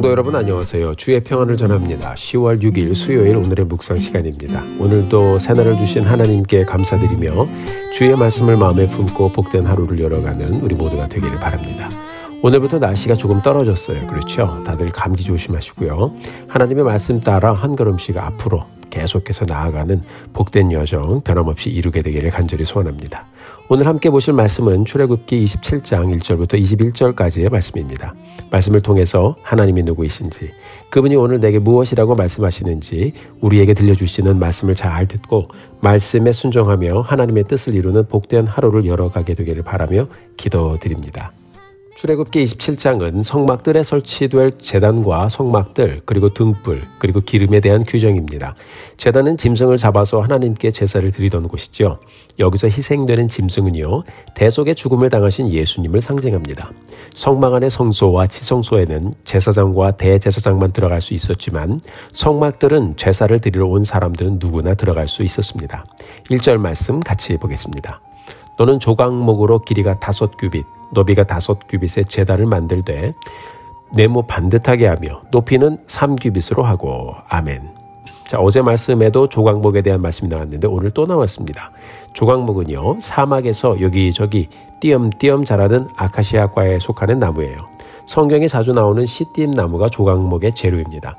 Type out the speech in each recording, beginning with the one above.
성도 여러분 안녕하세요. 주의 평안을 전합니다. 10월 6일 수요일 오늘의 묵상 시간입니다. 오늘도 새날을 주신 하나님께 감사드리며 주의 말씀을 마음에 품고 복된 하루를 열어가는 우리 모두가 되기를 바랍니다. 오늘부터 날씨가 조금 떨어졌어요. 그렇죠? 다들 감기 조심하시고요. 하나님의 말씀 따라 한 걸음씩 앞으로 계속해서 나아가는 복된 여정 변함없이 이루게 되기를 간절히 소원합니다. 오늘 함께 보실 말씀은 출애굽기 27장 1절부터 21절까지의 말씀입니다. 말씀을 통해서 하나님이 누구이신지, 그분이 오늘 내게 무엇이라고 말씀하시는지 우리에게 들려주시는 말씀을 잘 듣고 말씀에 순종하며 하나님의 뜻을 이루는 복된 하루를 열어가게 되기를 바라며 기도드립니다. 출애굽기 27장은 성막들에 설치될 제단과 성막들, 그리고 등불, 그리고 기름에 대한 규정입니다. 제단은 짐승을 잡아서 하나님께 제사를 드리던 곳이죠. 여기서 희생되는 짐승은요, 대속의 죽음을 당하신 예수님을 상징합니다. 성막 안의 성소와 지성소에는 제사장과 대제사장만 들어갈 수 있었지만 성막들은 제사를 드리러 온 사람들은 누구나 들어갈 수 있었습니다. 1절 말씀 같이 보겠습니다. 너는 조각목으로 길이가 5규빗, 너비가 5규빗의 제단을 만들되 네모 반듯하게 하며 높이는 3규빗으로 하고. 아멘. 자, 어제 말씀에도 조각목에 대한 말씀이 나왔는데 오늘 또 나왔습니다. 조각목은요, 사막에서 여기저기 띄엄띄엄 자라는 아카시아과에 속하는 나무예요. 성경에 자주 나오는 시띠임 나무가 조각목의 재료입니다.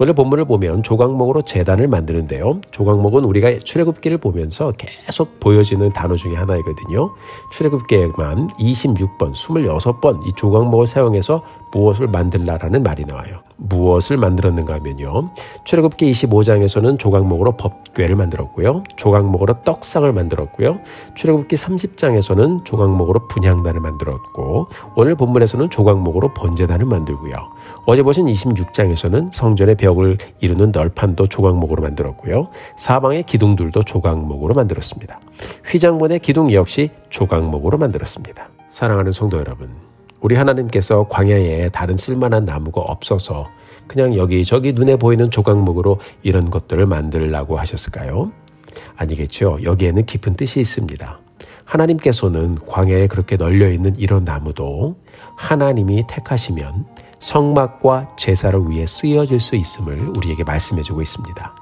오늘 본문을 보면 조각목으로 제단을 만드는데요. 조각목은 우리가 출애굽기를 보면서 계속 보여지는 단어 중에 하나이거든요. 출애굽기에만 26번, 26번 이 조각목을 사용해서 무엇을 만들라라는 말이 나와요. 무엇을 만들었는가 하면요. 출애굽기 25장에서는 조각목으로 법궤를 만들었고요. 조각목으로 떡상을 만들었고요. 출애굽기 30장에서는 조각목으로 분향단을 만들었고, 오늘 본문에서는 조각목으로 번제단을 만들고요. 어제 보신 26장에서는 성전의 벽을 이루는 널판도 조각목으로 만들었고요. 사방의 기둥들도 조각목으로 만들었습니다. 휘장문의 기둥 역시 조각목으로 만들었습니다. 사랑하는 성도 여러분, 우리 하나님께서 광야에 다른 쓸만한 나무가 없어서 그냥 여기저기 눈에 보이는 조각목으로 이런 것들을 만들라고 하셨을까요? 아니겠죠. 여기에는 깊은 뜻이 있습니다. 하나님께서는 광야에 그렇게 널려있는 이런 나무도 하나님이 택하시면 성막과 제사를 위해 쓰여질 수 있음을 우리에게 말씀해주고 있습니다.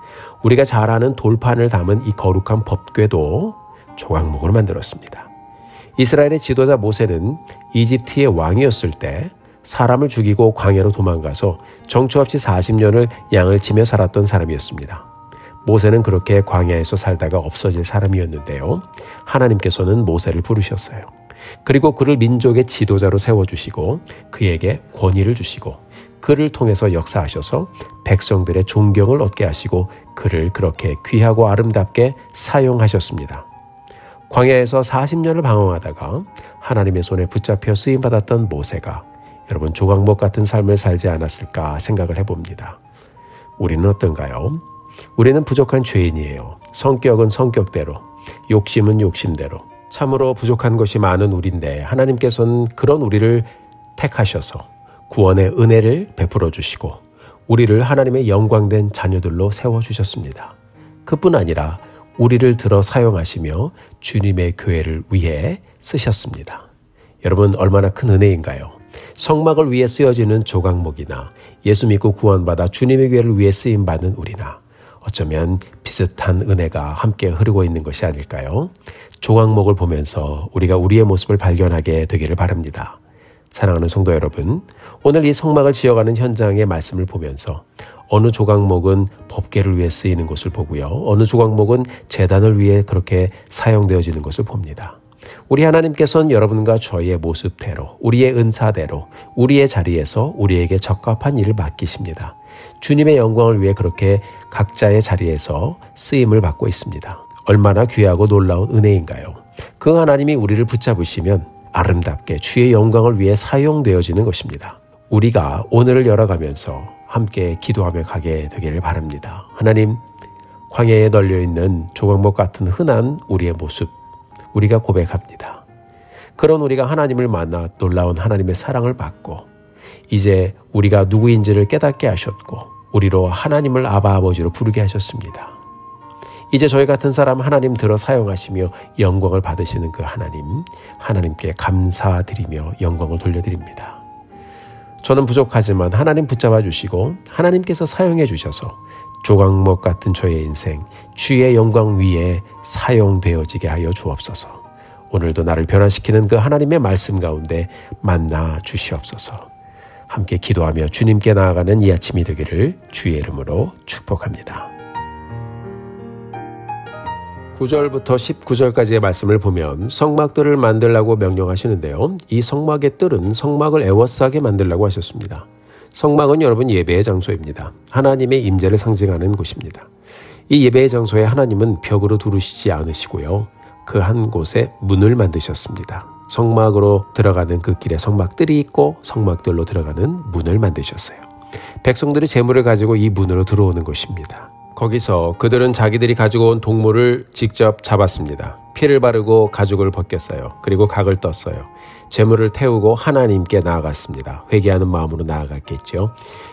우리가 잘 아는 돌판을 담은 이 거룩한 법궤도 조각목으로 만들었습니다. 이스라엘의 지도자 모세는 이집트의 왕이었을 때 사람을 죽이고 광야로 도망가서 정처 없이 40년을 양을 치며 살았던 사람이었습니다. 모세는 그렇게 광야에서 살다가 없어질 사람이었는데요. 하나님께서는 모세를 부르셨어요. 그리고 그를 민족의 지도자로 세워주시고 그에게 권위를 주시고 그를 통해서 역사하셔서 백성들의 존경을 얻게 하시고 그를 그렇게 귀하고 아름답게 사용하셨습니다. 광야에서 40년을 방황하다가 하나님의 손에 붙잡혀 쓰임받았던 모세가 여러분 조각목 같은 삶을 살지 않았을까 생각을 해봅니다. 우리는 어떤가요? 우리는 부족한 죄인이에요. 성격은 성격대로, 욕심은 욕심대로. 참으로 부족한 것이 많은 우리인데 하나님께서는 그런 우리를 택하셔서 구원의 은혜를 베풀어 주시고 우리를 하나님의 영광된 자녀들로 세워주셨습니다. 그뿐 아니라 우리를 들어 사용하시며 주님의 교회를 위해 쓰셨습니다. 여러분 얼마나 큰 은혜인가요? 성막을 위해 쓰여지는 조각목이나 예수 믿고 구원받아 주님의 교회를 위해 쓰임받는 우리나 어쩌면 비슷한 은혜가 함께 흐르고 있는 것이 아닐까요? 조각목을 보면서 우리가 우리의 모습을 발견하게 되기를 바랍니다. 사랑하는 성도 여러분, 오늘 이 성막을 지어가는 현장의 말씀을 보면서 어느 조각목은 법궤를 위해 쓰이는 것을 보고요. 어느 조각목은 제단을 위해 그렇게 사용되어지는 것을 봅니다. 우리 하나님께서는 여러분과 저희의 모습대로, 우리의 은사대로, 우리의 자리에서 우리에게 적합한 일을 맡기십니다. 주님의 영광을 위해 그렇게 각자의 자리에서 쓰임을 받고 있습니다. 얼마나 귀하고 놀라운 은혜인가요? 그 하나님이 우리를 붙잡으시면 아름답게 주의 영광을 위해 사용되어지는 것입니다. 우리가 오늘을 열어가면서 함께 기도하며 가게 되기를 바랍니다. 하나님, 광야에 널려있는 조각목 같은 흔한 우리의 모습, 우리가 고백합니다. 그런 우리가 하나님을 만나 놀라운 하나님의 사랑을 받고 이제 우리가 누구인지를 깨닫게 하셨고 우리로 하나님을 아바 아버지로 부르게 하셨습니다. 이제 저희 같은 사람 하나님 들어 사용하시며 영광을 받으시는 그 하나님, 하나님께 감사드리며 영광을 돌려드립니다. 저는 부족하지만 하나님 붙잡아 주시고 하나님께서 사용해 주셔서 조각목 같은 저의 인생 주의 영광 위에 사용되어지게 하여 주옵소서. 오늘도 나를 변화시키는 그 하나님의 말씀 가운데 만나 주시옵소서. 함께 기도하며 주님께 나아가는 이 아침이 되기를 주의 이름으로 축복합니다. 9절부터 19절까지의 말씀을 보면 성막들을 만들라고 명령하시는데요. 이 성막의 뜰은 성막을 에워싸게 만들라고 하셨습니다. 성막은 여러분 예배의 장소입니다. 하나님의 임재를 상징하는 곳입니다. 이 예배의 장소에 하나님은 벽으로 두르시지 않으시고요. 그 한 곳에 문을 만드셨습니다. 성막으로 들어가는 그 길에 성막들이 있고 성막들로 들어가는 문을 만드셨어요. 백성들이 제물을 가지고 이 문으로 들어오는 것입니다. 거기서 그들은 자기들이 가지고 온 동물을 직접 잡았습니다. 피를 바르고 가죽을 벗겼어요. 그리고 각을 떴어요. 제물을 태우고 하나님께 나아갔습니다. 회개하는 마음으로 나아갔겠죠.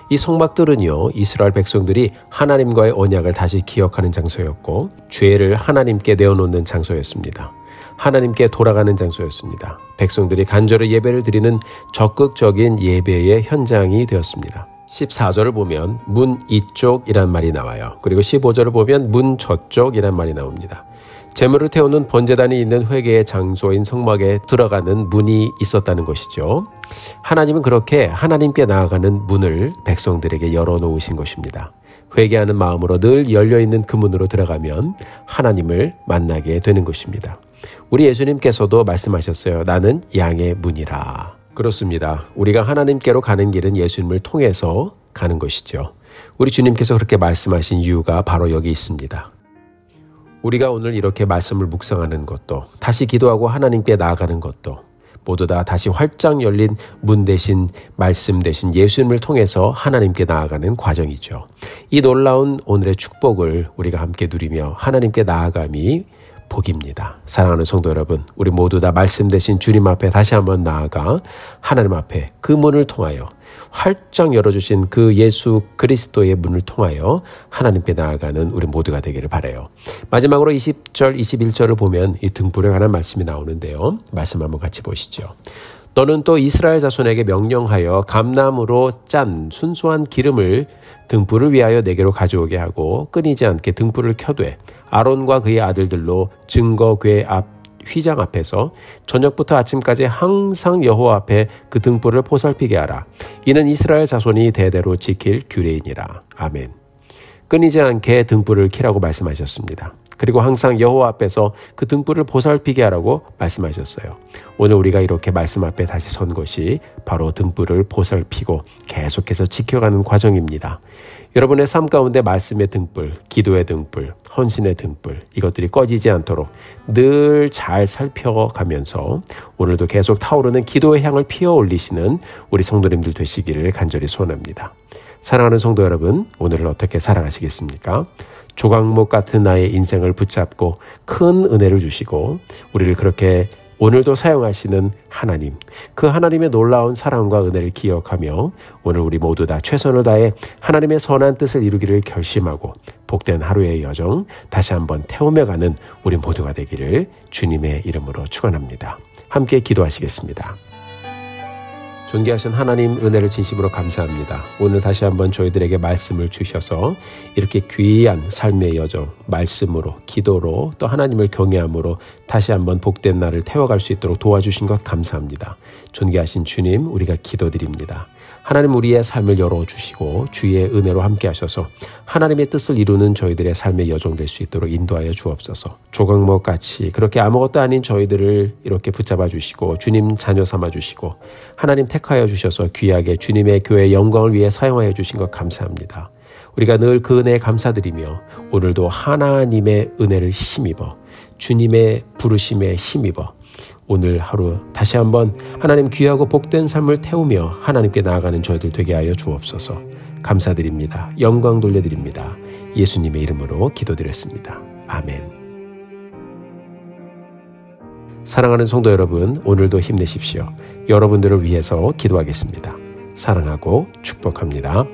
이 성막들은요, 이스라엘 백성들이 하나님과의 언약을 다시 기억하는 장소였고 죄를 하나님께 내어놓는 장소였습니다. 하나님께 돌아가는 장소였습니다. 백성들이 간절히 예배를 드리는 적극적인 예배의 현장이 되었습니다. 14절을 보면 문 이쪽이란 말이 나와요. 그리고 15절을 보면 문 저쪽이란 말이 나옵니다. 제물을 태우는 번제단이 있는 회개의 장소인 성막에 들어가는 문이 있었다는 것이죠. 하나님은 그렇게 하나님께 나아가는 문을 백성들에게 열어놓으신 것입니다. 회개하는 마음으로 늘 열려있는 그 문으로 들어가면 하나님을 만나게 되는 것입니다. 우리 예수님께서도 말씀하셨어요. 나는 양의 문이라. 그렇습니다. 우리가 하나님께로 가는 길은 예수님을 통해서 가는 것이죠. 우리 주님께서 그렇게 말씀하신 이유가 바로 여기 있습니다. 우리가 오늘 이렇게 말씀을 묵상하는 것도, 다시 기도하고 하나님께 나아가는 것도 모두 다 다시 활짝 열린 문 대신 말씀 대신 예수님을 통해서 하나님께 나아가는 과정이죠. 이 놀라운 오늘의 축복을 우리가 함께 누리며 하나님께 나아감이 복입니다. 사랑하는 성도 여러분, 우리 모두 다 말씀 대신 주님 앞에 다시 한번 나아가 하나님 앞에 그 문을 통하여 활짝 열어주신 그 예수 그리스도의 문을 통하여 하나님께 나아가는 우리 모두가 되기를 바라요. 마지막으로 20절, 21절을 보면 이 등불에 관한 말씀이 나오는데요. 말씀 한번 같이 보시죠. 너는 또 이스라엘 자손에게 명령하여 감나무로 짠 순수한 기름을 등불을 위하여 내게로 가져오게 하고 끊이지 않게 등불을 켜되 아론과 그의 아들들로 증거궤 앞 휘장 앞에서 저녁부터 아침까지 항상 여호와 앞에 그 등불을 보살피게 하라. 이는 이스라엘 자손이 대대로 지킬 규례이니라. 아멘. 끊이지 않게 등불을 켜라고 말씀하셨습니다. 그리고 항상 여호와 앞에서 그 등불을 보살피게 하라고 말씀하셨어요. 오늘 우리가 이렇게 말씀 앞에 다시 선 것이 바로 등불을 보살피고 계속해서 지켜가는 과정입니다. 여러분의 삶 가운데 말씀의 등불, 기도의 등불, 헌신의 등불, 이것들이 꺼지지 않도록 늘 잘 살펴가면서 오늘도 계속 타오르는 기도의 향을 피워 올리시는 우리 성도님들 되시기를 간절히 소원합니다. 사랑하는 성도 여러분, 오늘을 어떻게 살아가시겠습니까? 조각목 같은 나의 인생을 붙잡고 큰 은혜를 주시고 우리를 그렇게 오늘도 사용하시는 하나님, 그 하나님의 놀라운 사랑과 은혜를 기억하며 오늘 우리 모두 다 최선을 다해 하나님의 선한 뜻을 이루기를 결심하고 복된 하루의 여정 다시 한번 태우며 가는 우리 모두가 되기를 주님의 이름으로 축원합니다. 함께 기도하시겠습니다. 존귀하신 하나님, 은혜를 진심으로 감사합니다. 오늘 다시 한번 저희들에게 말씀을 주셔서 이렇게 귀한 삶의 여정, 말씀으로, 기도로 또 하나님을 경외함으로 다시 한번 복된 날을 태워갈 수 있도록 도와주신 것 감사합니다. 존귀하신 주님, 우리가 기도드립니다. 하나님, 우리의 삶을 열어주시고 주의 은혜로 함께 하셔서 하나님의 뜻을 이루는 저희들의 삶의 여정 될 수 있도록 인도하여 주옵소서. 조각목같이 그렇게 아무것도 아닌 저희들을 이렇게 붙잡아 주시고 주님 자녀 삼아 주시고 하나님 택하여 주셔서 귀하게 주님의 교회의 영광을 위해 사용하여 주신 것 감사합니다. 우리가 늘 그 은혜에 감사드리며 오늘도 하나님의 은혜를 힘입어 주님의 부르심에 힘입어 오늘 하루 다시 한번 하나님 귀하고 복된 삶을 태우며 하나님께 나아가는 저희들 되게 하여 주옵소서. 감사드립니다. 영광 돌려드립니다. 예수님의 이름으로 기도드렸습니다. 아멘. 사랑하는 성도 여러분, 오늘도 힘내십시오. 여러분들을 위해서 기도하겠습니다. 사랑하고 축복합니다.